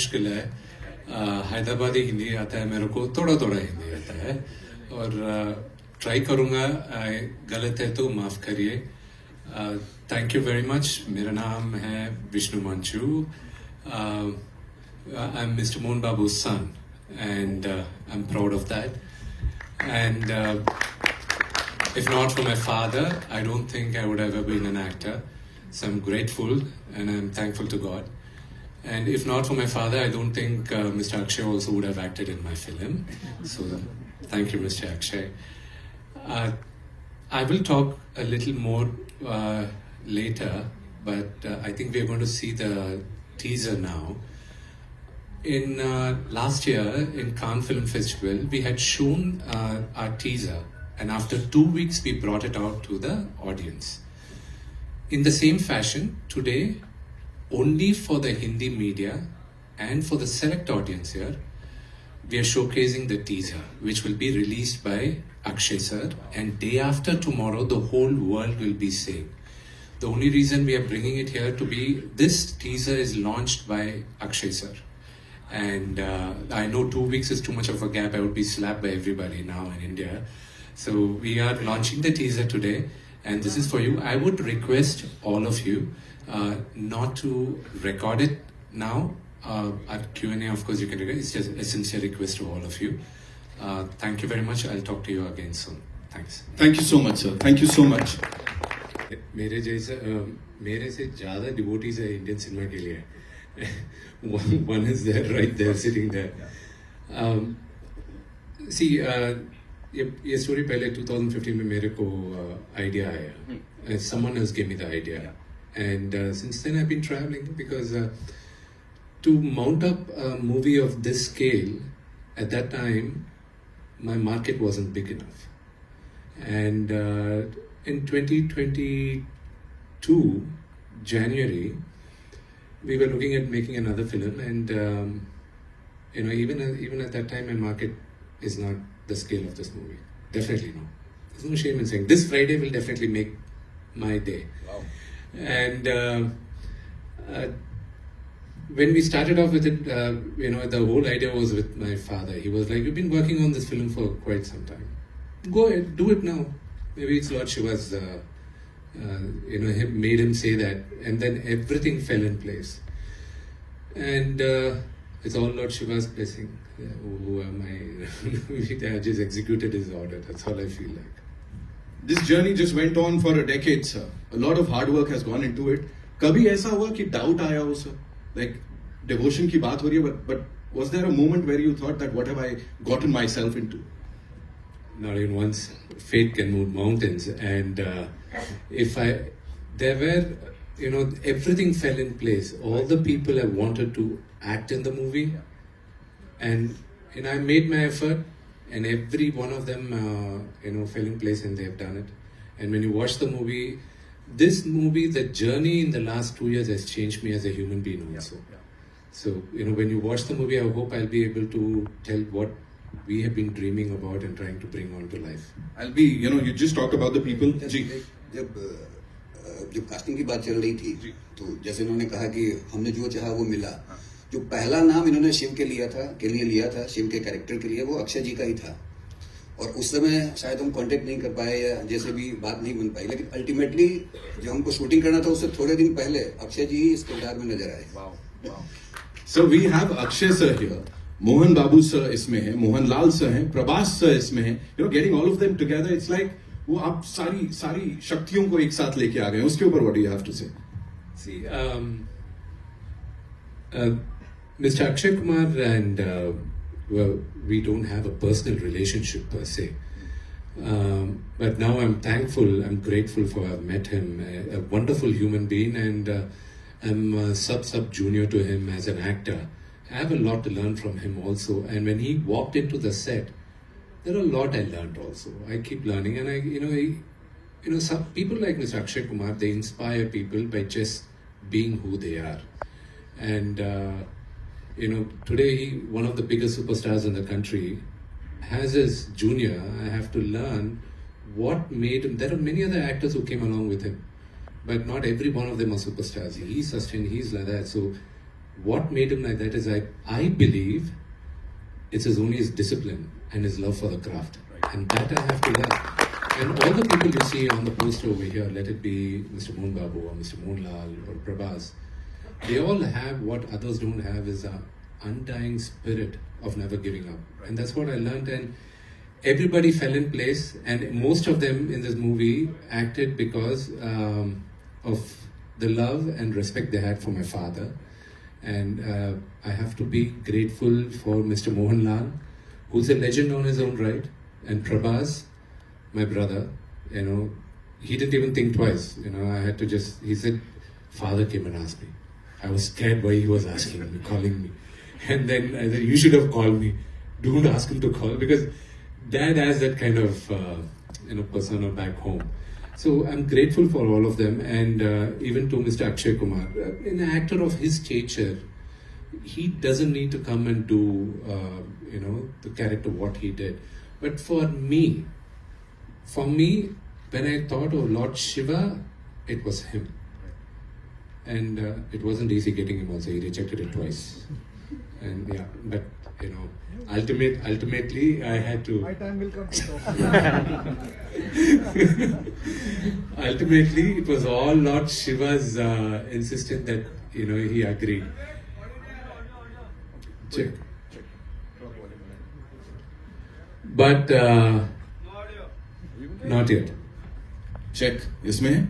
मुश्किल है. हैदराबादी हिंदी आता है मेरे को, थोड़ा थोड़ा हिंदी आता है और ट्राई करूँगा. गलत है तो माफ़ करिए. Thank you very much. मेरा नाम है Vishnu मंचू. I'm Mr. Mohan Babu's son and I'm proud of that. And if not for my father, I don't think I would have ever been an actor. So I'm grateful and I'm thankful to God. And if not for my father, I don't think Mr. Akshay also would have acted in my film. So thank you, Mr. Akshay. I will talk a little more later, but I think we are going to see the teaser now. In last year in Cannes Film Festival, we had shown our teaser, and after 2 weeks we brought it out to the audience. In the same fashion, today, only for the Hindi media and for the select audience here, we are showcasing the teaser, which will be released by Akshay sir, and day after tomorrow, the whole world will be seeing. The only reason we are bringing it here to be, this teaser is launched by Akshay sir. And I know 2 weeks is too much of a gap. I would be slapped by everybody now in India. So we are launching the teaser today, and this is for you. I would request all of you not to record it now. At Q&A, of course, you can record it. It's just a sincere request to all of you. Thank you very much. I'll talk to you again soon. Thanks. Thank you so much, sir. Thank you so much. मेरे से ज़्यादा devotees है Indian cinema के लिए. One is there, right there, sitting there. See, ये story पहले 2015 में मेरे को idea आया. Someone else gave me the idea, and since then I've been traveling because to mount up a movie of this scale at that time, my market wasn't big enough, and in 2022 January. We were looking at making another film, and even at that time, my market is not the scale of this movie. Definitely no. There's no shame in saying this Friday will definitely make my day. Wow. And when we started off with it, the whole idea was with my father. He was like, "You've been working on this film for quite some time. Go ahead, do it now." Maybe it's Lord Shiva's. Made him say that, and then everything fell in place. And it's all Lord Shiva's blessing. Who am I? I just executed his order. That's all I feel like. This journey just went on for a decade, sir. A lot of hard work has gone into it. कभी ऐसा हुआ कि doubt आया हो, sir? Like devotion की बात हो रही है, but was there a moment where you thought that what have I gotten myself into? Not even once. Fate can move mountains, and everything fell in place. All the people I wanted to act in the movie, and I made my effort, and every one of them, fell in place, and they have done it. And when you watch the movie, the journey in the last 2 years has changed me as a human being also. Yeah. So, when you watch the movie, I hope I'll be able to tell what we have been dreaming about and trying to bring on to life. You just talked about the people. जब casting की बात चल रही थी, तो जैसे इन्होंने कहा कि हमने जो चाहा वो मिला. जो पहला नाम इन्होंने शिव के लिए लिया था, शिव के कैरेक्टर के लिए, वो अक्षय जी का ही था. और उस समय शायद हम कांटेक्ट नहीं कर पाए या जैसे भी बात नहीं बन पाई, लेकिन अल्टीमेटली जब हमको शूटिंग करना था उससे थोड़े दिन पहले अक्षय जी ही इस किरदार में नजर आए. So we have Akshay sir here. Mohan Babu sir इसमें है, मोहनलाल सर हैं, प्रभास सर इसमें हैं. Getting all of them together, it's like वो आप सारी शक्तियों को एक साथ लेके आ गए. उसके ऊपर what do you have to say? See, Mr. Akshay Kumar and we don't have a personal relationship per se, but now I'm thankful, I'm grateful for I've met him, a wonderful human being, and I'm sub junior to him as an actor. I have a lot to learn from him also, and when he walked into the set, there are a lot I learned also. I keep learning, and some people like Mr. Akshay Kumar, they inspire people by just being who they are. And today one of the biggest superstars in the country has his junior. I have to learn what made him. There are many other actors who came along with him, but not every one of them are superstars. He's sustained, he's like that. So what made him like that is I believe it's only his discipline and his love for the craft. And that I have to learn. And all the people you see on the poster over here, let it be Mr. Mohan Babu or Mr. Mohanlal or Prabhas, they all have what others don't have, is an undying spirit of never giving up. And that's what I learned. And everybody fell in place, and most of them in this movie acted because of the love and respect they had for my father. And I have to be grateful for Mr. Mohanlal, who's a legend on his own right, and Prabhas, my brother. You know, he didn't even think twice. You know, I had to just, he said, father came and asked me. I was scared why he was asking me, calling me. And then I said, you should have called me. Don't ask him to call, because dad has that kind of, persona back home. So I'm grateful for all of them, and even to Mr. Akshay Kumar. An actor of his stature, he doesn't need to come and do, the character what he did. But for me, when I thought of Lord Shiva, it was him. And it wasn't easy getting him also. He rejected it twice. And yeah, but ultimately I had to. My time will come. Ultimately, it was all Lord Shiva's insistence that he agreed. Check. But not yet. Check इसमें है?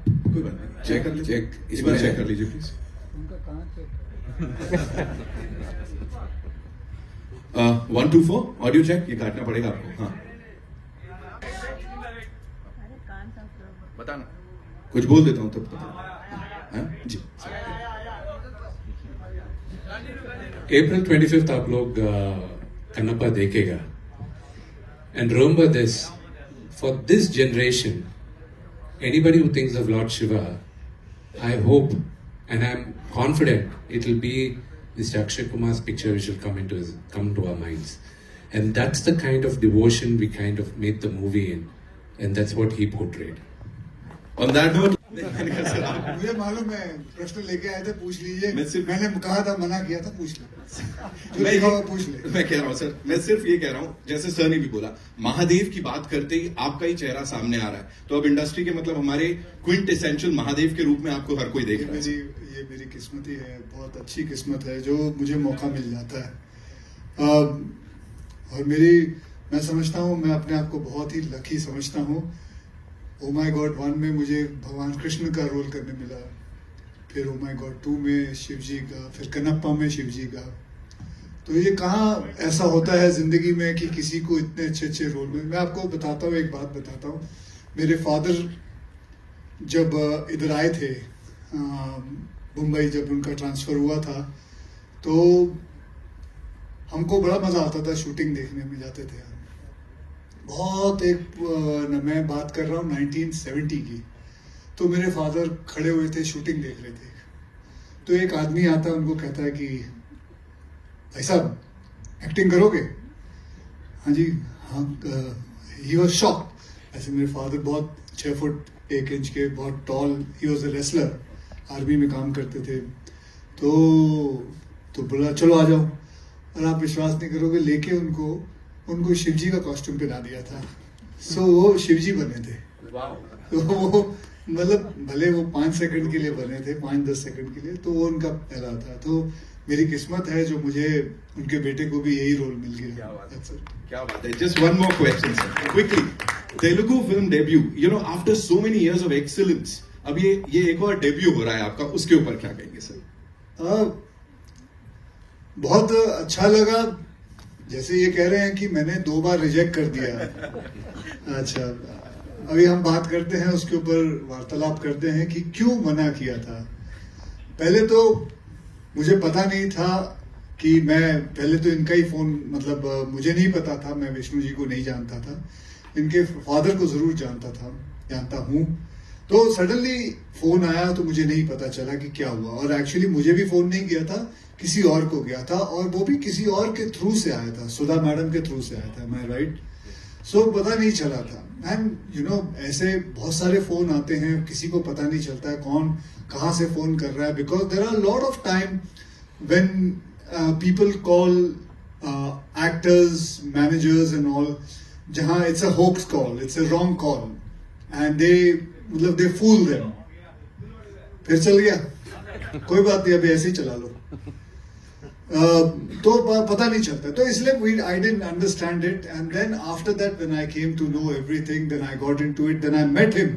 कोई बात नहीं, check कर लीजिए, इस बार check कर लीजिए प्लीज। उनका कहाँ चेक? 1 2 4 ऑडियो चेक, ये काटना पड़ेगा आपको। हाँ, बताना, कुछ बोल देता हूँ तब बताना। हाँ जी, April 25th आप लोग कन्नप्पा देखेगा. And remember this, for this generation, anybody who thinks of Lord Shiva, I hope and I'm confident it will be Mr. Akshay Kumar's picture which will come to our minds. And that's the kind of devotion we kind of made the movie in. And that's what he portrayed. On that note, मुझे मालूम है, प्रश्न लेके आए थे, पूछ लीजिए। मैंने कहा था, मना किया था, पूछ ले। पूछ ले। मैं कह रहा हूँ सर, मैं सिर्फ ये कह रहा हूँ, जैसे सर ने भी बोला, महादेव की बात करते ही आपका ही चेहरा सामने आ रहा है, तो अब इंडस्ट्री के मतलब हमारे क्विंट एसेंशियल महादेव के रूप में आपको हर कोई देख रहा है। ये मेरी किस्मत ही है, बहुत अच्छी किस्मत है जो मुझे मौका मिल जाता है। और मैं समझता हूँ, मैं अपने आप को बहुत ही लकी समझता हूँ। ओ माय गॉड 1 में मुझे भगवान कृष्ण का रोल करने मिला, फिर ओ माय गॉड 2 में शिव जी का, फिर कन्नप्पा में शिव जी का। तो ये कहाँ ऐसा होता है जिंदगी में कि किसी को इतने अच्छे अच्छे रोल में। मैं आपको बताता हूँ, एक बात बताता हूँ। मेरे फादर जब इधर आए थे मुंबई, जब उनका ट्रांसफर हुआ था, तो हमको बड़ा मजा आता था, शूटिंग देखने में जाते थे। बहुत मैं बात कर रहा हूँ 1970 की। तो मेरे फादर खड़े हुए थे, शूटिंग देख रहे थे। तो एक आदमी आता है, उनको कहता है कि भाई साहब एक्टिंग करोगे? हाँ जी, हाँ। He was shocked. ऐसे मेरे फादर बहुत 6 फुट 1 इंच के, बहुत टॉल, ही वॉज अ रेसलर, आर्मी में काम करते थे। तो बोला चलो आ जाओ। और आप विश्वास नहीं करोगे, लेके उनको शिवजी का कॉस्ट्यूम पहना दिया था। सो वो शिवजी बने थे। तो वो मतलब भले वो 5 सेकंड के लिए बने थे, 5-10 सेकंड के लिए, तो वो उनका पहला था। तो मेरी किस्मत है जो मुझे उनके बेटे को भी यही रोल मिल गया। क्या बात है। Just one more question sir, quickly. Telugu film debut, after so many years of excellence, अब ये एक और डेब्यू हो रहा है आपका, उसके ऊपर क्या कहेंगे सर? बहुत अच्छा लगा। जैसे ये कह रहे हैं कि मैंने 2 बार रिजेक्ट कर दिया। अच्छा, अभी हम बात करते हैं, उसके ऊपर वार्तालाप करते हैं कि क्यों मना किया था। पहले तो मुझे पता नहीं था कि पहले तो इनका ही फोन, मतलब मुझे नहीं पता था, मैं विष्णु जी को नहीं जानता था, इनके फादर को जरूर जानता हूँ। तो सडनली फोन आया, तो मुझे नहीं पता चला कि क्या हुआ। और एक्चुअली मुझे भी फोन नहीं किया था, किसी और को गया था, और वो भी किसी और के थ्रू से आया था, सुधा मैडम के थ्रू से आया था। मैं राइट। सो पता नहीं चला था। एंड यू नो ऐसे बहुत सारे फोन आते हैं, किसी को पता नहीं चलता है कौन कहाँ से फोन कर रहा है, because there are lot of time when people call actors, managers and all, जहाँ it's a hoax call, it's a wrong call, and they fool them. फिर चल गया, कोई बात नहीं, अभी ऐसे ही चला लो। तो पता नहीं चलता, तो इसलिए I didn't understand it. And then after that when I came to know everything, then I got into it, then I met him.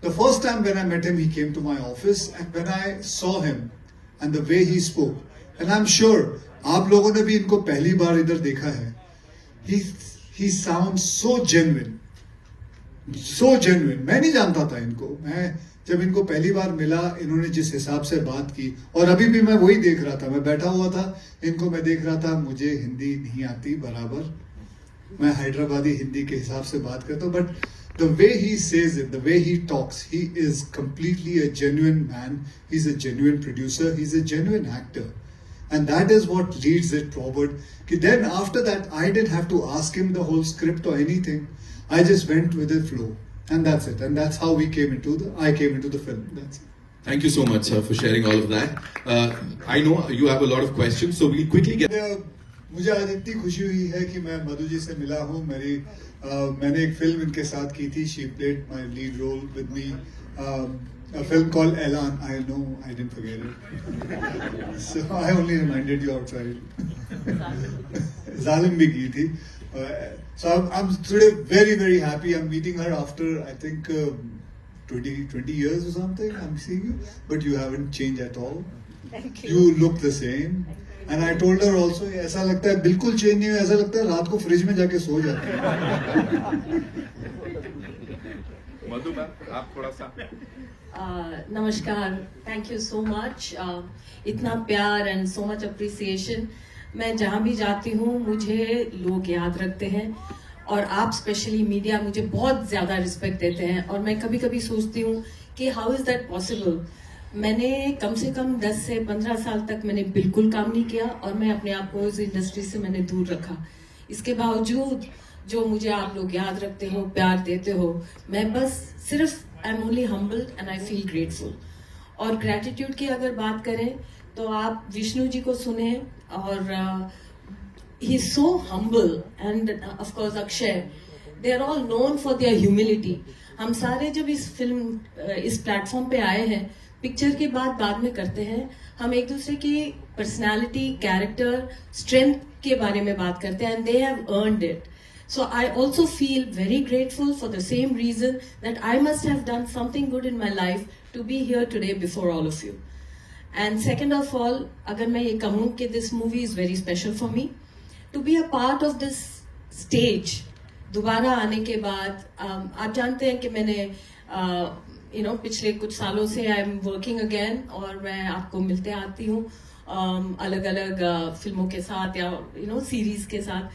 The first time when I met him, he came to my office, and when I saw him and the way he spoke, and I am sure आप लोगों ने भी इनको पहली बार इधर देखा है, he sounds so genuine, so genuine. मैं नहीं जानता था इनको, मैं जब इनको पहली बार मिला, इन्होंने जिस हिसाब से बात की, और अभी भी मैं वही देख रहा था, मैं बैठा हुआ था, इनको मैं देख रहा था, मुझे हिंदी नहीं आती बराबर, मैं हैदराबादी हिंदी के हिसाब से बात करता हूँ, but the way he says it, the way he talks, he is completely a genuine man, he is a genuine producer, he is a genuine actor, and that is what leads it forward. Then after that, I didn't have to ask him the whole script or anything, I just went with the flow. And that's it. And that's how I came into the film. That's it. Thank you so much, sir, for sharing all of that. I know you have a lot of questions, so we'll quickly get. मुझे आज इतनी खुशी हुई है कि मैं मधु जी से मिला हूँ। मैंने एक फिल्म इनके साथ की थी, she played my lead role with me. A film called Elan. I know I didn't forget it. So I only reminded you outside. Zalim bhi ki thi. So I'm today very, very happy. I'm meeting her after I think 20 years or something. I'm seeing you, but you haven't changed at all. Thank you. You look the same. And I told her also, ऐसा लगता है बिल्कुल change नहीं है, ऐसा लगता है रात को फ्रिज में जाके सो जाते हैं। मधु मैम, आप थोड़ा सा। नमस्कार, थैंक यू सो मच, इतना प्यार एंड सो मच अप्रिसिएशन। मैं जहाँ भी जाती हूँ मुझे लोग याद रखते हैं, और आप स्पेशली मीडिया मुझे बहुत ज्यादा रिस्पेक्ट देते हैं, और मैं कभी कभी सोचती हूँ कि हाउ इज दैट पॉसिबल। मैंने कम से कम 10 से 15 साल तक मैंने बिल्कुल काम नहीं किया, और मैं अपने आप को इस इंडस्ट्री से मैंने दूर रखा। इसके बावजूद जो मुझे आप लोग याद रखते हो, प्यार देते हो, मैं बस सिर्फ I am only humble and I feel grateful. और ग्रेटिट्यूड की अगर बात करें तो आप विष्णु जी को सुने, और he is so humble, and of course Akshay, they are all known for their humility. हम सारे जब इस प्लेटफॉर्म पे आए हैं, पिक्चर के बाद में करते हैं, हम एक दूसरे की पर्सनालिटी, कैरेक्टर, स्ट्रेंथ के बारे में बात करते हैं, and they have earned it. So I also feel very grateful for the same reason that I must have done something good in my life to be here today before all of you. And second of all, अगर मैं ये कहूँ कि this movie is very special for me, to be a part of this stage, दोबारा आने के बाद, आप जानते हैं कि मैंने पिछले कुछ सालों से आई एम वर्किंग अगेन, और मैं आपको मिलते आती हूँ अलग अलग फिल्मों के साथ या सीरीज के साथ.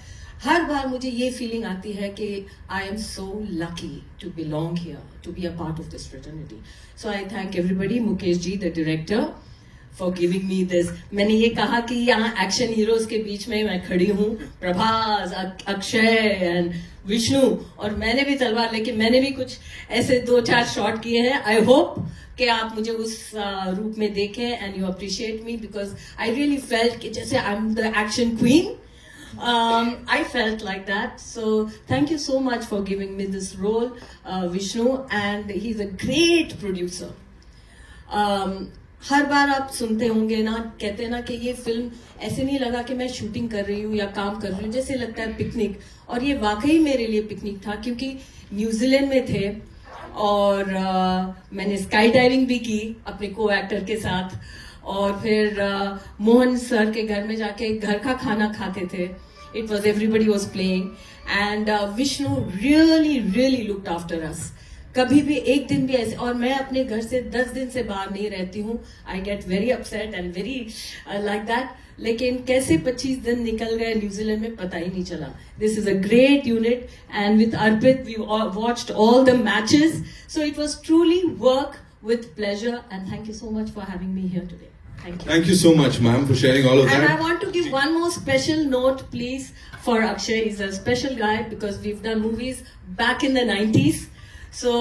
हर बार मुझे ये फीलिंग आती है कि I am so lucky to belong here, to be a part of this fraternity. So I thank everybody, Mukesh ji the director, for giving me this. मैंने ये कहा कि यहाँ एक्शन हीरोज के बीच में मैं खड़ी हूँ, प्रभास, अक्षय एंड विष्णु, और मैंने भी तलवार लेके मैंने भी कुछ ऐसे 2-4 शॉट किए हैं. आई होप कि आप मुझे उस रूप में देखें and you appreciate me, because I really felt कि जैसे I am the action queen. I felt like that. So thank you so much for giving me this role, Vishnu, and he's a great producer. हर बार आप सुनते होंगे ना, कहते हैं ना कि ये फिल्म ऐसे नहीं लगा कि मैं शूटिंग कर रही हूँ या काम कर रही हूँ, जैसे लगता है पिकनिक. और ये वाकई मेरे लिए पिकनिक था, क्योंकि न्यूजीलैंड में थे और मैंने स्काई डाइविंग भी की अपने को एक्टर के साथ, और फिर मोहन सर के घर में जाके घर का खाना खाते थे. It was everybody was playing, and Vishnu really really looked after us. कभी भी एक दिन भी ऐसे, और मैं अपने घर से 10 दिन से बाहर नहीं रहती हूँ. I get very upset and very like that. लेकिन कैसे 25 दिन निकल गए न्यूजीलैंड में पता ही नहीं चला. This is a great unit, and with Arpit we watched all the matches. So it was truly work with pleasure, and thank you so much for having me here today. Thank you. Thank you so much, ma'am, for sharing all of that. And I want to give one more special note, please, for Akshay. He's a special guy because we've done movies back in the 90s. So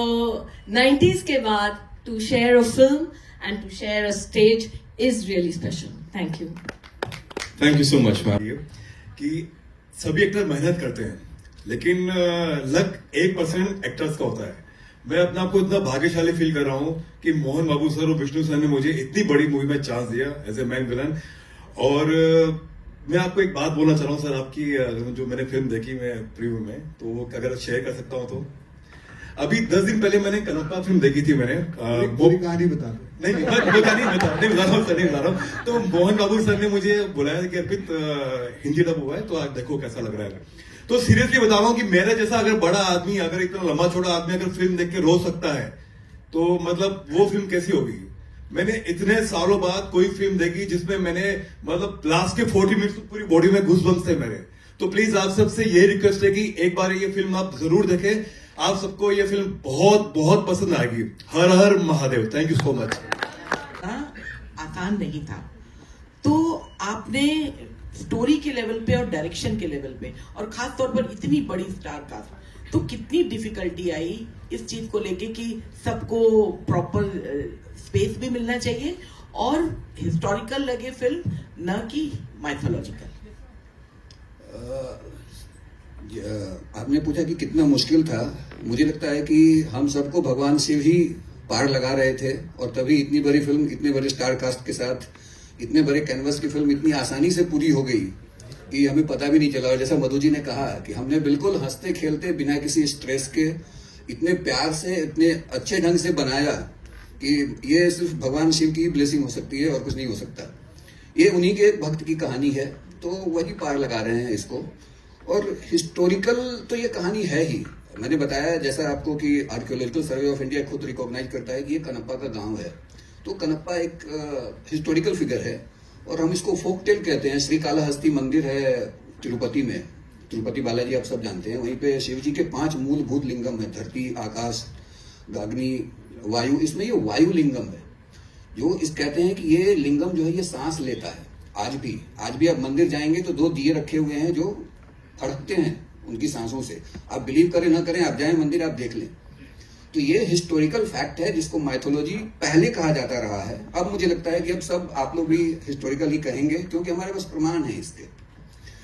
90s के बाद to share a film and to share a stage is really special. Thank you. Thank you so much ma'am. कि सभी actor मेहनत करते हैं, लेकिन luck 1% actors का होता है। मैं अपने आप को इतना भाग्यशाली फील कर रहा हूं कि मोहन बाबू सर और विष्णु सर ने मुझे इतनी बड़ी मूवी में चांस दिया एज ए मैन विलन। और मैं आपको एक बात बोलना चाह रहा हूं सर, आपकी जो मैंने फिल्म देखी मैं प्रीव्यू में, तो वो अगर शेयर कर सकता हूं तो अभी 10 दिन पहले मैंने कनप्पा फिल्म देखी थी मैंने। पूरी कहानी बता दो। नहीं बता रहा हूँ। तो मोहन बाबू सर ने मुझे बुलाया कि अर्पित हिंदी डब हुआ है तो आज देखो कैसा लग रहा है। तो सीरियसली बता रहा हूँ कि मेरे जैसा अगर बड़ा आदमी, अगर इतना लंबा छोटा आदमी अगर फिल्म देख के रो सकता है तो मतलब वो फिल्म कैसी होगी। मैंने इतने सालों बाद कोई फिल्म देखी जिसमें मैंने मतलब लास्ट के 40 मिनट पूरी बॉडी में घुसबम्स थे मेरे। तो प्लीज आप सबसे ये रिक्वेस्ट है कि एक बार ये फिल्म आप जरूर देखें, आप सबको ये फिल्म बहुत बहुत पसंद आएगी। हर हर Mahadev. Thank you so much. आसान नहीं था, तो आपने स्टोरी के लेवल पे और डायरेक्शन के लेवल पे और खास तौर पर इतनी बड़ी स्टार कास्ट, तो कितनी डिफिकल्टी आई इस चीज को लेके कि सबको प्रॉपर स्पेस भी मिलना चाहिए और हिस्टोरिकल लगे फिल्म, न कि माइथोलॉजिकल। आपने पूछा कि कितना मुश्किल था। मुझे लगता है कि हम सबको भगवान शिव ही पार लगा रहे थे और तभी इतनी बड़ी फिल्म, इतने बड़े स्टार कास्ट के साथ, इतने बड़े कैनवस की फिल्म इतनी आसानी से पूरी हो गई कि हमें पता भी नहीं चला। और जैसा मधु जी ने कहा कि हमने बिल्कुल हंसते खेलते बिना किसी स्ट्रेस के इतने प्यार से इतने अच्छे ढंग से बनाया कि ये सिर्फ भगवान शिव की ब्लेसिंग हो सकती है और कुछ नहीं हो सकता। ये उन्हीं के एक भक्त की कहानी है, तो वही पार लगा रहे हैं इसको। और हिस्टोरिकल तो ये कहानी है ही। मैंने बताया जैसा आपको कि आर्कियोलॉजिकल सर्वे ऑफ इंडिया खुद रिकॉग्नाइज करता है कि ये कनप्पा का गांव है, तो कनप्पा एक हिस्टोरिकल फिगर है और हम इसको फोक टेल कहते हैं। श्री कालाहस्ती मंदिर है तिरुपति में, तिरुपति बालाजी आप सब जानते हैं। वहीं पे शिव जी के 5 मूलभूत लिंगम है, धरती, आकाश, गाग्नि, वायु। इसमें ये वायु लिंगम है जो इस कहते हैं कि ये लिंगम जो है ये सांस लेता है। आज भी आप मंदिर जाएंगे तो 2 दिए रखे हुए हैं जो फड़कते हैं उनकी सांसों से। आप बिलीव करें ना करें, आप जाएं मंदिर, आप देख लें। तो ये हिस्टोरिकल फैक्ट है जिसको माइथोलॉजी पहले कहा जाता रहा है। अब मुझे लगता है कि अब सब आप लोग भी हिस्टोरिकल ही कहेंगे क्योंकि हमारे पास प्रमाण है इसके।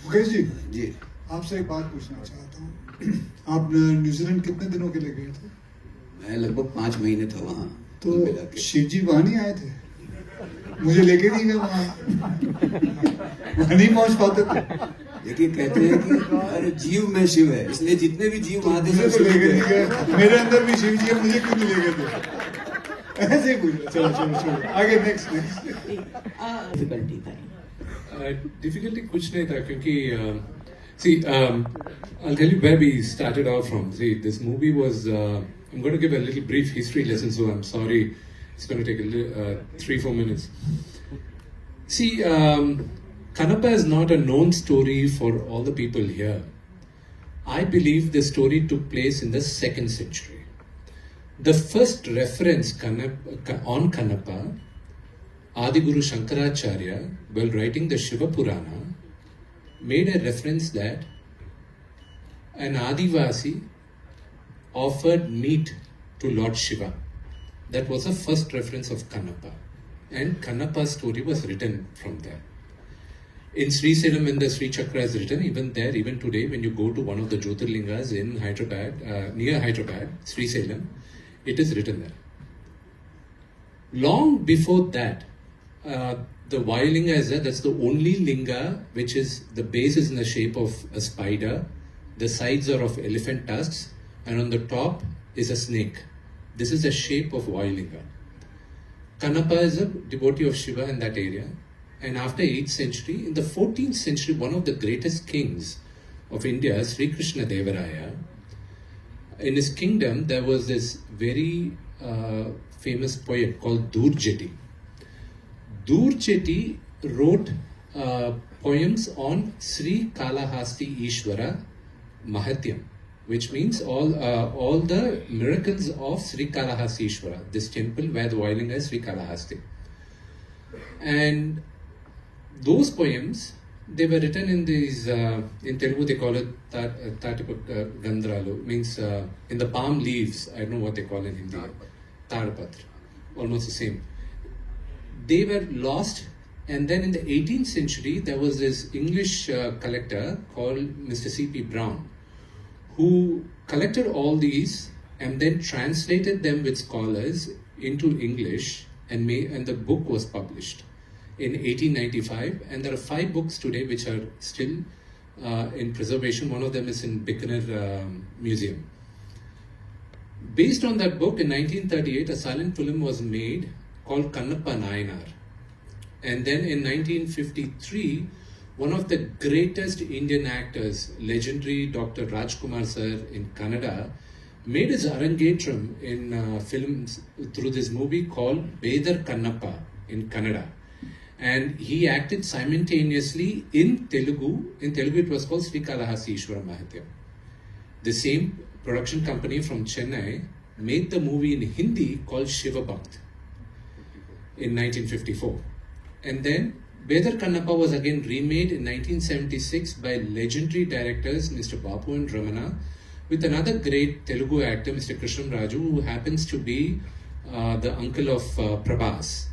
मुकेश जी, जी आपसे एक बात पूछना चाहता हूँ। आप न्यूजीलैंड कितने दिनों के लिए गए थे? मैं लगभग 5 महीने था वहाँ। तो शिव जी वहां नहीं आए थे? मुझे लेके नहीं गए वहां नहीं पहुंच पाते थे। देखिए कहते हैं कि हर जीव में शिव है, इसलिए जितने भी जीव वहां थे मुझे तो लेके नहीं गए। मेरे अंदर भी शिव जी है, मुझे क्यों नहीं लेके थे? ऐसे ही पूछ। चलो आगे नेक्स्ट। डिफिकल्टी था। डिफिकल्टी कुछ नहीं था क्योंकि see, I'll tell you where we started out from. See, this movie was I'm going to give a little brief history lesson, so I'm sorry it's going to take a 3-4 minutes. See, Kanappa is not a known story for all the people here. I believe the story took place in the 2nd century. The first reference on Kanappa, Adiguru Shankaracharya, while writing the Shiva Purana, made a reference that an Adivasi offered meat to Lord Shiva. That was the first reference of Kanappa. And Kanappa's story was written from there. In Sri Salem, when the Sri Chakra is written, even there, even today, when you go to one of the Jyotirlingas in Hyderabad, near Hyderabad, Sri Salem, it is written there. Long before that, the Vayulinga is there. That's the only linga which is, the base is in the shape of a spider, the sides are of elephant tusks, and on the top is a snake. This is the shape of Vayulinga. Kanappa is a devotee of Shiva in that area. And after 8th century, in the 14th century, one of the greatest kings of India, Sri Krishna Devaraya, in his kingdom, there was this very famous poet called Durjeti. Durjeti wrote poems on Sri Kalahasti Ishvara Mahatyam, which means all the miracles of Sri Kalahasti Ishvara, this temple where the Vayulinga is Sri Kalahasti. And those poems they were written in these, in Telugu they call it Gandralu, means in the palm leaves. I don't know what they call in Hindi. Tadpatra. Almost the same. They were lost, and then in the 18th century there was this English collector called Mr. C.P. Brown, who collected all these and then translated them with scholars into English, and the book was published in 1895, and there are 5 books today which are still in preservation. One of them is in Bikaner Museum. Based on that book, in 1938, a silent film was made called Kannappa Nayanar. And then in 1953, one of the greatest Indian actors, legendary Dr. Rajkumar sir in Kannada, made his arangetram in films through this movie called Bedar Kannappa in Kannada. And he acted simultaneously in Telugu. In Telugu it was called Srikalahasti Ishwara Mahatyam. The same production company from Chennai made the movie in Hindi called Shiva Bhakt in 1954. And then Bedar Kannappa was again remade in 1976 by legendary directors Mr. Babu and Ramana, with another great Telugu actor, Mr. Krishnam Raju, who happens to be the uncle of Prabhas.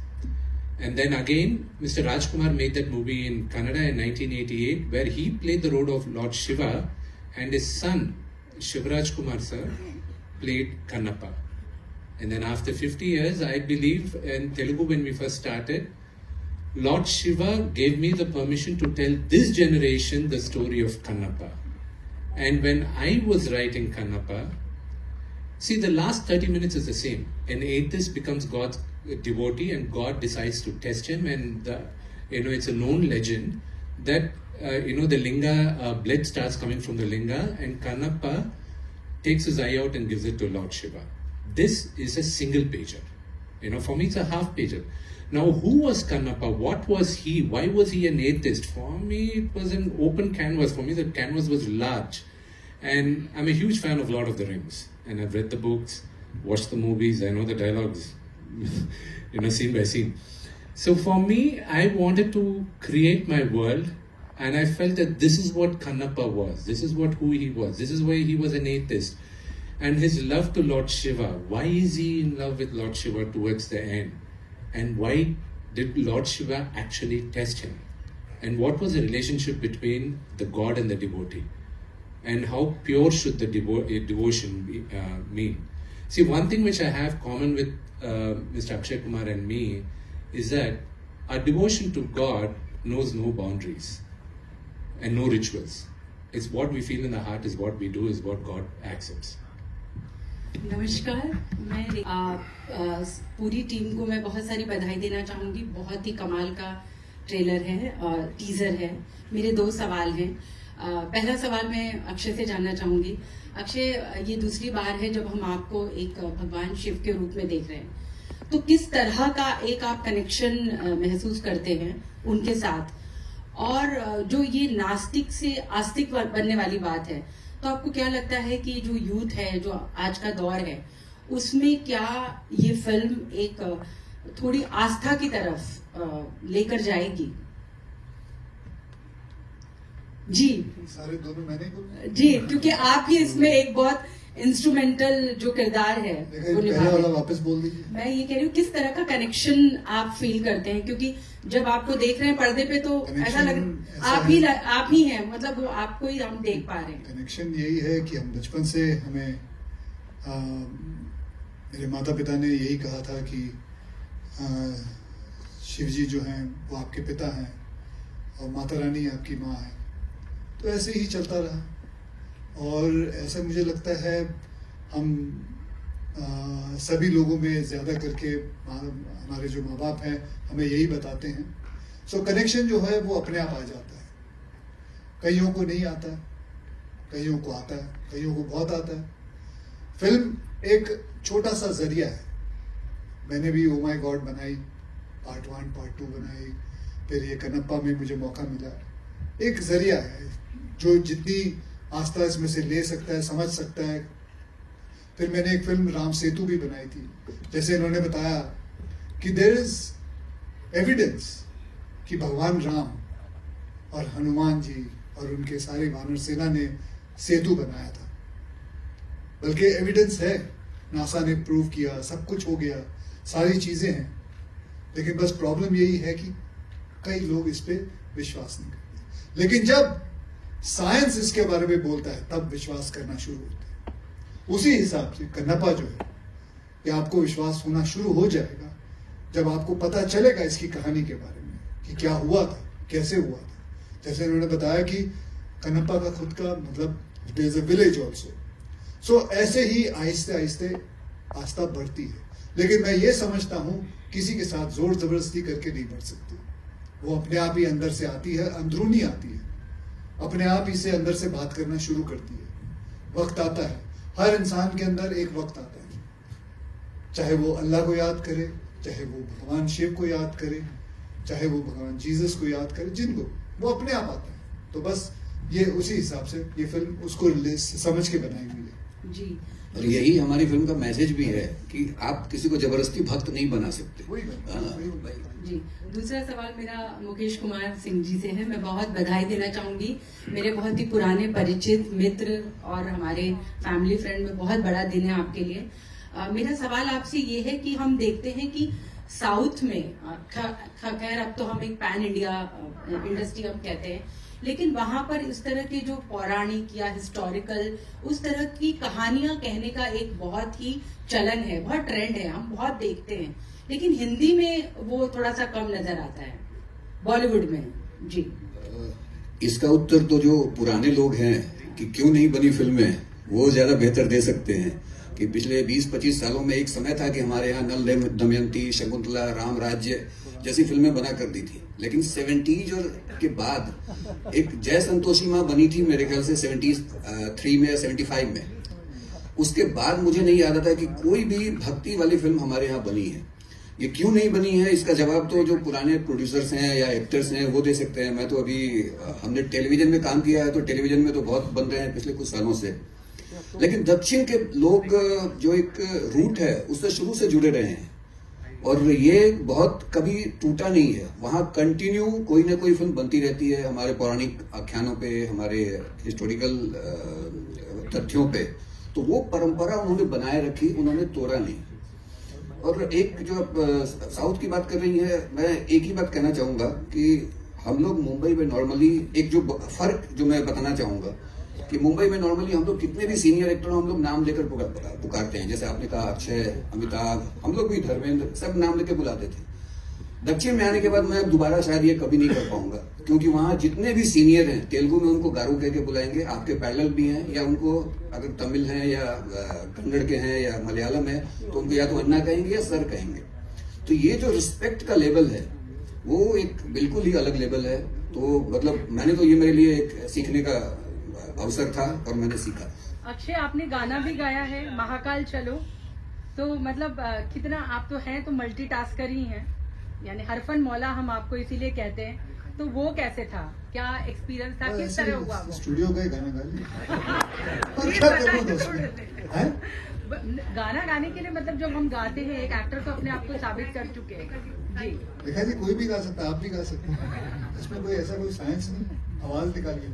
And then again, Mr. Rajkumar made that movie in Kannada in 1988, where he played the role of Lord Shiva, and his son, Shivraj Kumar sir, played Kannappa. And then after 50 years, I believe in Telugu when we first started, Lord Shiva gave me the permission to tell this generation the story of Kannappa. And when I was writing Kannappa, see, the last 30 minutes is the same. An atheist becomes God's devotee and God decides to test him, and it's a known legend that the linga, blood starts coming from the linga, and Kannappa takes his eye out and gives it to Lord Shiva. This is a single pager. For me it's a half pager. Now, who was Kannappa? What was he? Why was he an atheist? For me, it was an open canvas. For me, the canvas was large. And I'm a huge fan of Lord of the Rings. And I've read the books, watched the movies, I know the dialogues, scene by scene. So for me, I wanted to create my world, and I felt that this is what Kannappa was. This is who he was. This is why he was an atheist. And his love to Lord Shiva. Why is he in love with Lord Shiva towards the end? And why did Lord Shiva actually test him? And what was the relationship between the god and the devotee? And how pure should the devotion mean? See, one thing which I have common with Mr. Akshay Kumar and me is that our devotion to God knows no boundaries and no rituals. It's what we feel in the heart, is what we do, is what God accepts. नमस्कार, मैं पूरी team को मैं बहुत सारी बधाई देना चाहूँगी। बहुत ही कमाल का ट्रेलर है और टीजर है। मेरे 2 सवाल हैं। पहला सवाल मैं अक्षय से जानना चाहूँगी। अक्षय, ये दूसरी बार है जब हम आपको एक भगवान शिव के रूप में देख रहे हैं, तो किस तरह का एक आप कनेक्शन महसूस करते हैं उनके साथ? और जो ये नास्तिक से आस्तिक बनने वाली बात है, तो आपको क्या लगता है कि जो यूथ है, जो आज का दौर है, उसमें क्या ये फिल्म एक थोड़ी आस्था की तरफ लेकर जाएगी? जी सारे दोनों मैंने बोला जी, क्योंकि आप ही इसमें एक बहुत इंस्ट्रूमेंटल जो किरदार है वो निभा रहे हैं। वापस बोल दीजिए। मैं ये कह रही हूँ, किस तरह का कनेक्शन आप फील करते हैं? क्योंकि जब आपको देख रहे हैं पर्दे पे, तो ऐसा लग आप ही हैं, मतलब वो आपको ही हम देख पा रहे हैं। कनेक्शन यही है कि हम बचपन से हमें मेरे माता पिता ने यही कहा था कि शिव जी जो हैं वो आपके पिता हैं और माता रानी आपकी माँ है। तो ऐसे ही चलता रहा, और ऐसा मुझे लगता है हम सभी लोगों में ज़्यादा करके हमारे जो माँ बाप हैं हमें यही बताते हैं। सो कनेक्शन जो है वो अपने आप आ जाता है। कईयों को नहीं आता है, कईयों को आता है, कईयों को बहुत आता है। फिल्म एक छोटा सा जरिया है। मैंने भी ओ माय गॉड बनाई, पार्ट 1 पार्ट 2 बनाई, फिर ये कन्नप्पा में मुझे मौका मिला। एक जरिया है जो जितनी आस्था इसमें से ले सकता है, समझ सकता है। फिर मैंने एक फिल्म राम सेतु भी बनाई थी, जैसे इन्होंने बताया कि देयर इज एविडेंस कि भगवान राम और हनुमान जी और उनके सारे वानर सेना ने सेतु बनाया था। बल्कि एविडेंस है, नासा ने प्रूव किया, सब कुछ हो गया, सारी चीजें हैं। लेकिन बस प्रॉब्लम यही है कि कई लोग इस पे विश्वास नहीं करते। लेकिन जब साइंस इसके बारे में बोलता है तब विश्वास करना शुरू होता है। उसी हिसाब से कन्नप्पा जो है, ये आपको विश्वास होना शुरू हो जाएगा जब आपको पता चलेगा इसकी कहानी के बारे में कि क्या हुआ था, कैसे हुआ था। जैसे उन्होंने बताया कि कन्नप्पा का खुद का मतलब there is a village also. So ऐसे ही आहिस्ते आहिस्ते आस्था बढ़ती है। लेकिन मैं ये समझता हूँ किसी के साथ जोर जबरदस्ती करके नहीं बढ़ सकती। वो अपने आप ही अंदर से आती है, अंदरूनी आती है, अपने आप ही से अंदर से बात करना शुरू करती है। वक्त आता है, हर इंसान के अंदर एक वक्त आता है, चाहे वो अल्लाह को याद करे, चाहे वो भगवान शिव को याद करे, चाहे वो भगवान जीसस को याद करे, जिनको वो अपने आप आता है। तो बस ये उसी हिसाब से ये फिल्म उसको समझ के बनाई हुई है जी। और यही हमारी फिल्म का मैसेज भी है कि आप किसी को जबरदस्ती भक्त नहीं बना सकते। जी, दूसरा सवाल मेरा मुकेश कुमार सिंह जी से है। मैं बहुत बधाई देना चाहूंगी, मेरे बहुत ही पुराने परिचित मित्र और हमारे फैमिली फ्रेंड में बहुत बड़ा दिन है आपके लिए। मेरा सवाल आपसे ये है कि हम देखते हैं कि साउथ में खैर अब तो हम एक पैन इंडिया इंडस्ट्री हम कहते हैं, लेकिन वहां पर इस तरह के जो पौराणिक या हिस्टोरिकल उस तरह की कहानियां कहने का एक बहुत ही चलन है, बहुत ट्रेंड है, हम बहुत देखते हैं। लेकिन हिंदी में वो थोड़ा सा कम नजर आता है, बॉलीवुड में। जी, इसका उत्तर तो जो पुराने लोग हैं कि क्यों नहीं बनी फिल्में, वो ज्यादा बेहतर दे सकते हैं। कि पिछले 20-25 सालों में एक समय था कि हमारे यहाँ नल दमयंती, शकुंतला, राम राज्य जैसी फिल्में बना कर दी थी। लेकिन 70s और के बाद एक जय संतोषी माँ बनी थी मेरे ख्याल से 73 में या 75 में। उसके बाद मुझे नहीं याद आता कि कोई भी भक्ति वाली फिल्म हमारे यहाँ बनी है। ये क्यों नहीं बनी है, इसका जवाब तो जो पुराने प्रोड्यूसर्स हैं या एक्टर्स हैं वो दे सकते हैं। मैं तो अभी हमने टेलीविजन में काम किया है, तो टेलीविजन में तो बहुत बन रहे हैं पिछले कुछ सालों से। लेकिन दक्षिण के लोग जो एक रूट है उससे शुरू से जुड़े रहे हैं और ये बहुत कभी टूटा नहीं है। वहां कंटिन्यू कोई ना कोई फिल्म बनती रहती है, हमारे पौराणिक आख्यानों पे, हमारे हिस्टोरिकल तथ्यों पे। तो वो परंपरा उन्होंने बनाए रखी, उन्होंने तोड़ा नहीं। और एक जो आप साउथ की बात कर रही है, मैं एक ही बात कहना चाहूंगा कि हम लोग मुंबई में नॉर्मली एक जो फर्क जो मैं बताना चाहूंगा कि मुंबई में नॉर्मली हम लोग कितने भी सीनियर एक्टर हम लोग नाम लेकर पुकारते हैं। जैसे आपने कहा अक्षय, अमिताभ, हम लोग भी धर्मेंद्र, सब नाम लेकर बुलाते थे। दक्षिण में आने के बाद मैं दोबारा शायद ये कभी नहीं कर पाऊंगा, क्योंकि वहां जितने भी सीनियर हैं तेलुगु में उनको गारू कह के बुलाएंगे, आपके पैरेलल भी हैं, या उनको अगर तमिल हैं या कन्नड़ के हैं या मलयालम है तो उनको या तो अन्ना कहेंगे या सर कहेंगे। तो ये जो रिस्पेक्ट का लेवल है वो एक बिल्कुल ही अलग लेवल है। तो मतलब मैंने तो ये मेरे लिए एक सीखने का अवसर था और मैंने सीखा। अक्षय, आपने गाना भी गाया है महाकाल चलो, तो मतलब कितना आप तो हैं तो मल्टीटास्कर ही हैं, यानी हरफन मौला हम आपको इसीलिए कहते हैं। तो वो कैसे था, क्या एक्सपीरियंस था, किस तरह हुआ वो? स्टूडियो गए, गाना गा लिया। गाना गाने के लिए मतलब जब हम गाते हैं, एक एक्टर तो अपने आप को साबित कर चुके हैं। जी देखा जी, कोई भी गा सकता है, आप भी गा सकते हैं, इसमें कोई ऐसा कोई साइंस नहीं। आवाज निकालिए।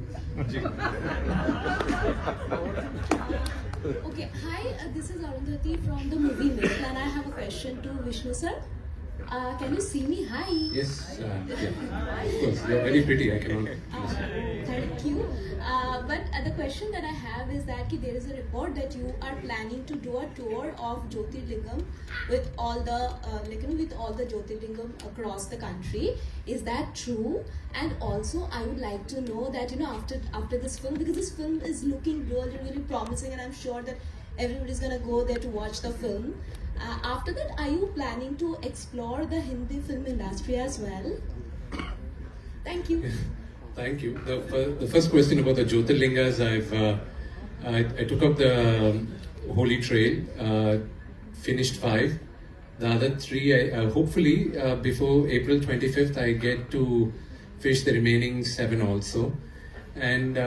Okay, hi, this is Arundhati from the movie Myth, and I have a question to Vishnu sir. Can you see me? Hi. Yes, yeah. Of course, you're very pretty. I cannot. Thank you. But the question that I have is that there is a report that you are planning to do a tour of Jyotirlingam with all the with all the Jyotirlingam across the country. Is that true? And also, I would like to know that after this film, because this film is looking really really promising, and I'm sure that everybody's gonna go there to watch the film. After that, are you planning to explore the Hindi film industry as well? Thank you. Thank you. The first question about the Jyotirlingas, I took up the Holy Trail, finished 5. The other 3, hopefully before April 25th, I get to fish the remaining 7 also. And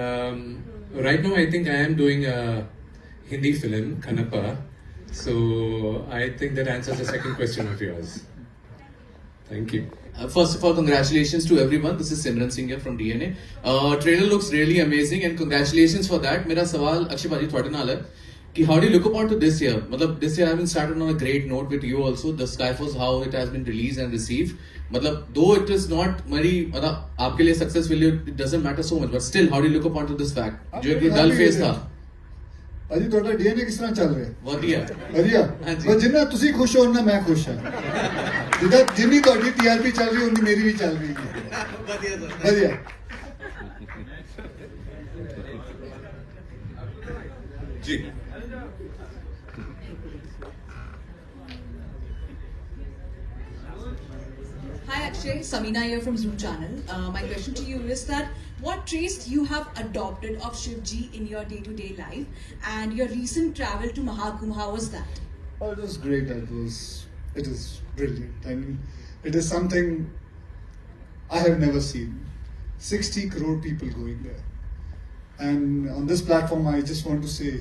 right now, I think I am doing a Hindi film, Kannappa. So I think that answers the second question of yours. Thank you. First of all, congratulations to everyone. This is Simran Singh here from DNA. Trailer looks really amazing and congratulations for that. मेरा सवाल अक्षय भाजी थोड़े नाल है कि how do you look upon to this year? मतलब this year having started on a great note with you also. The Skyforce, how it has been released and received. मतलब though it is not very मतलब आपके लिए success value it doesn't matter so much, but still how do you look upon to this fact? जो एक dull phase था. ਭਾਜੀ ਤੁਹਾਡਾ DNA ਕਿਸ ਤਰ੍ਹਾਂ ਚੱਲ ਰਿਹਾ? ਵਧੀਆ. ਵਧੀਆ. ਹਾਂਜੀ. ਬਸ ਜਿੰਨਾ ਤੁਸੀਂ ਖੁਸ਼ ਹੋ ਨਾ ਮੈਂ ਖੁਸ਼ ਹਾਂ. ਜਿੰਨੀ ਤੁਹਾਡੀ ਟੀਆਰਪੀ ਚੱਲ ਰਹੀ ਉਨੀ ਮੇਰੀ ਵੀ ਚੱਲ ਰਹੀ ਹੈ. ਵਧੀਆ ਸਰ. ਵਧੀਆ. जी. Hi Akshay, Samina here from Zoom channel. My question to you is that what traits you have adopted of Shivji in your day-to-day life, and your recent travel to Mahakumbh, how was that? Oh, it was great. It is brilliant. I mean, it is something I have never seen. 60 crore people going there. And on this platform, I just want to say,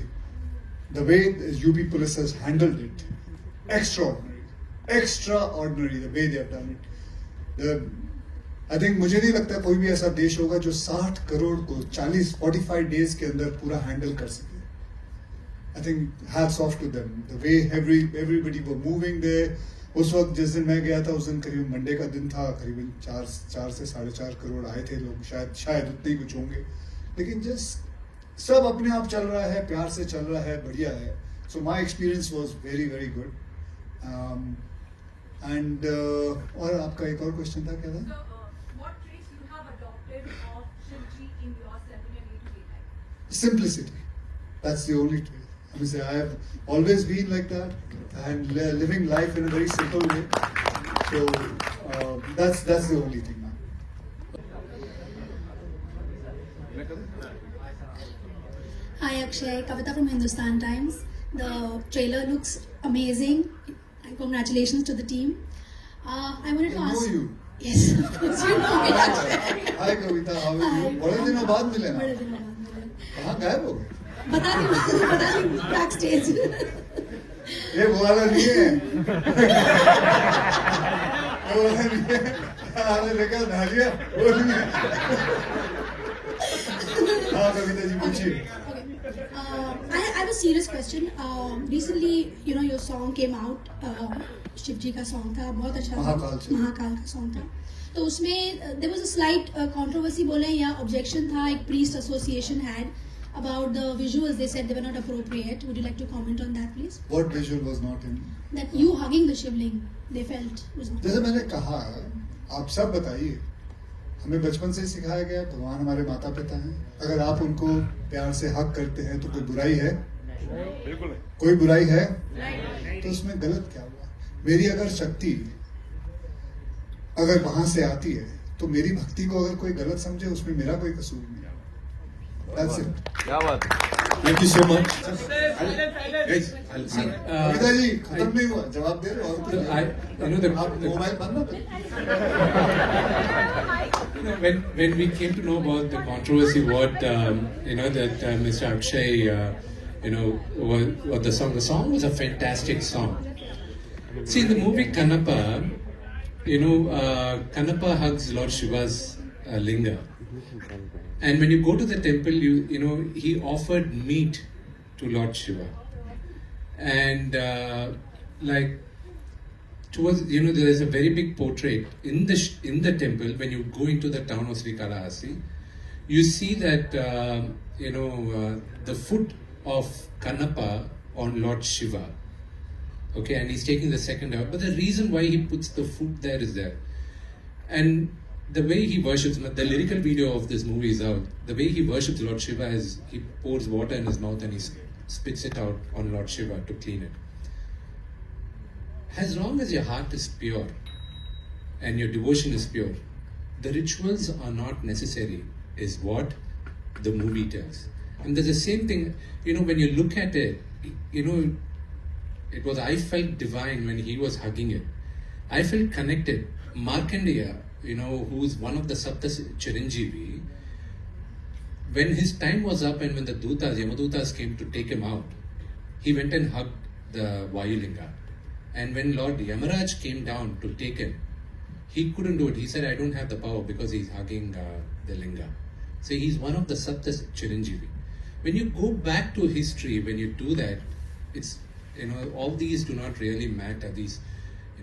the way UP Police has handled it, extraordinary. Extraordinary, the way they have done it. I think मुझे नहीं लगता कोई भी ऐसा देश होगा जो 60 करोड़ को 45 डेज के अंदर पूरा हैंडल कर सके. I think hats off to them. The way everybody were moving there. उस वक्त जिस दिन मैं गया था उस दिन करीब मंडे का दिन था, करीबन 4 से 4.5 करोड़ आए थे लोग, शायद उतने ही कुछ होंगे, लेकिन जस्ट सब अपने आप चल रहा है, प्यार से चल रहा है, बढ़िया है. So my experience was very very good. And और आपका एक और क्वेश्चन था क्या था? What traits you have adopted of Shivji in yourself in your day-to-day life? Simplicity. That's the only trait. I mean, I have always been like that and living life in a very simple way. So that's the only thing, man. Hi Akshay, Kavita from Hindustan Times. The trailer looks amazing. And congratulations to the team. I wanted to ask. I know you. Yes, of course you know me, Akshay. Hi Kavita, how are you? बड़े दिनों बाद मिले ना. बड़े दिनों बाद मिले. कहाँ गायब हो गए? बता दी backstage. ये वो वाला नहीं है. वो वाला नहीं है. आपने देखा ना लिया? वो नहीं है. हाँ कविता जी पूछिए. I have a serious question. Recently, you know, your song came out. Shiv जी का सॉन्ग था, बहुत अच्छा महाकाल का सॉन्ग था. तो उसमें there was a slight controversy बोले या objection था, एक priest association had about the visuals. They said they were not appropriate. Would you like to comment on that, please? What visual was not in? That you hugging the Shivling, they felt was not. जैसे मैंने कहा, आप सब बताइए, हमें बचपन से सिखाया गया भगवान हमारे माता पिता हैं. अगर आप उनको प्यार से हक करते हैं तो कोई बुराई है? बिल्कुल. कोई बुराई है? तो उसमें गलत क्या हुआ? मेरी अगर शक्ति अगर वहां से आती है तो मेरी भक्ति को अगर कोई गलत समझे उसमें मेरा कोई कसूर नहीं. That's it. क्या बात. Thank you so much. Kavita ji खत्म नहीं हुआ, जवाब दे रहे हो. आप मोबाइल बंद ना करें. When we came to know about the controversy, what that Mr. Akshay, what the song was a fantastic song. See, in the movie Kannappa, Kannappa hugs Lord Shiva's linga, and when you go to the temple, he offered meat to Lord Shiva, and towards there is a very big portrait in the temple. When you go into the town of Srikalahasti, you see that the foot of Kannappa on Lord Shiva. Okay, and he's taking the second out. But the reason why he puts the foot there is there. And the way he worships, the lyrical video of this movie is out. The way he worships Lord Shiva is he pours water in his mouth and he spits it out on Lord Shiva to clean it. As long as your heart is pure and your devotion is pure, the rituals are not necessary, is what the movie tells. And there's the same thing, when you look at it, I felt divine when he was hugging it. I felt connected. Markandeya, who's one of the Sapta Chiranjeevi, when his time was up and when the Yamadutas came to take him out, he went and hugged the Vayulinga. And when Lord Yamaraj came down to take him, he couldn't do it. He said, I don't have the power because he's hugging the linga. So he's one of the Sapta Chiranjeevi. When you go back to history, when you do that, it's, all these do not really matter. These,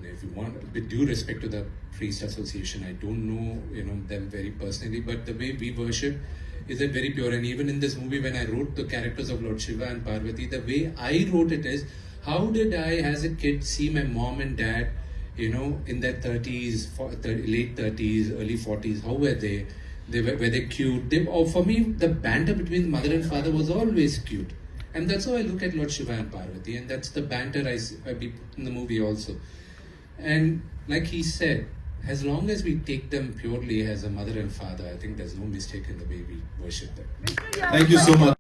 if you want, with due respect to the Priest Association, I don't know, them very personally, but the way we worship is very pure. And even in this movie, when I wrote the characters of Lord Shiva and Parvati, the way I wrote it is, how did I, as a kid, see my mom and dad, in their 30s, late 30s, early 40s, how were they? Were they cute? For me, the banter between the mother and father was always cute. And that's how I look at Lord Shiva and Parvati. And that's the banter I put in the movie also. And like he said, as long as we take them purely as a mother and father, I think there's no mistake in the way we worship them. Thank you so much.